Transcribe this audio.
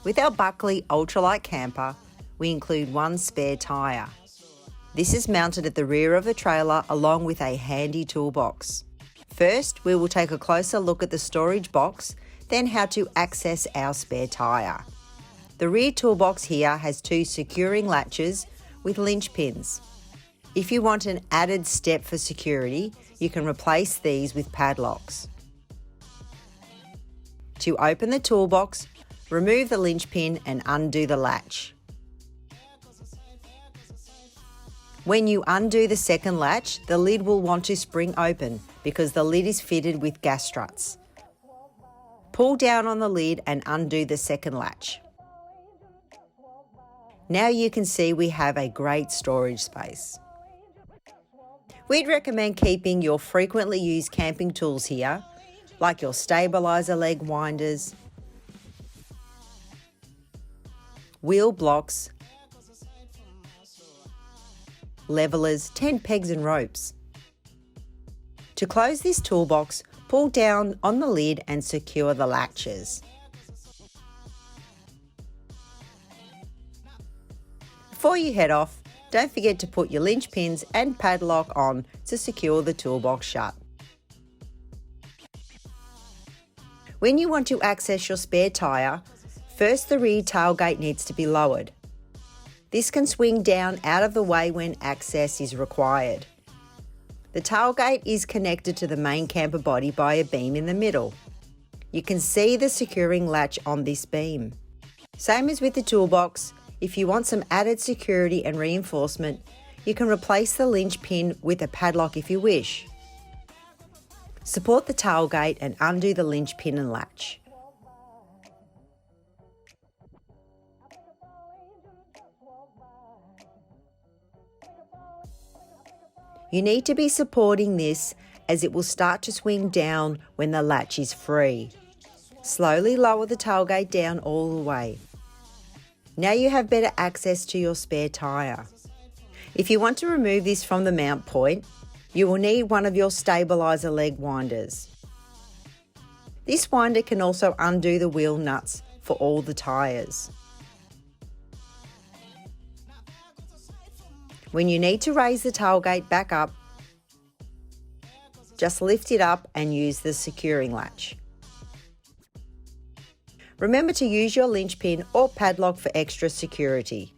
With our Buckley Ultralight camper, we include one spare tyre. This is mounted at the rear of the trailer along with a handy toolbox. First, we will take a closer look at the storage box, then how to access our spare tyre. The rear toolbox here has two securing latches with linch pins. If you want an added step for security, you can replace these with padlocks. To open the toolbox, remove the linch pin and undo the latch. When you undo the second latch, the lid will want to spring open because the lid is fitted with gas struts. Pull down on the lid and undo the second latch. Now you can see we have a great storage space. We'd recommend keeping your frequently used camping tools here, like your stabiliser leg winders, wheel blocks, levellers, tent pegs and ropes. To close this toolbox, pull down on the lid and secure the latches. Before you head off, don't forget to put your linch pins and padlock on to secure the toolbox shut. When you want to access your spare tyre, first the rear tailgate needs to be lowered. This can swing down out of the way when access is required. The tailgate is connected to the main camper body by a beam in the middle. You can see the securing latch on this beam. Same as with the toolbox, if you want some added security and reinforcement, you can replace the linch pin with a padlock if you wish. Support the tailgate and undo the linch pin and latch. You need to be supporting this as it will start to swing down when the latch is free. Slowly lower the tailgate down all the way. Now you have better access to your spare tyre. If you want to remove this from the mount point, you will need one of your stabiliser leg winders. This winder can also undo the wheel nuts for all the tyres. When you need to raise the tailgate back up, just lift it up and use the securing latch. Remember to use your linch pin or padlock for extra security.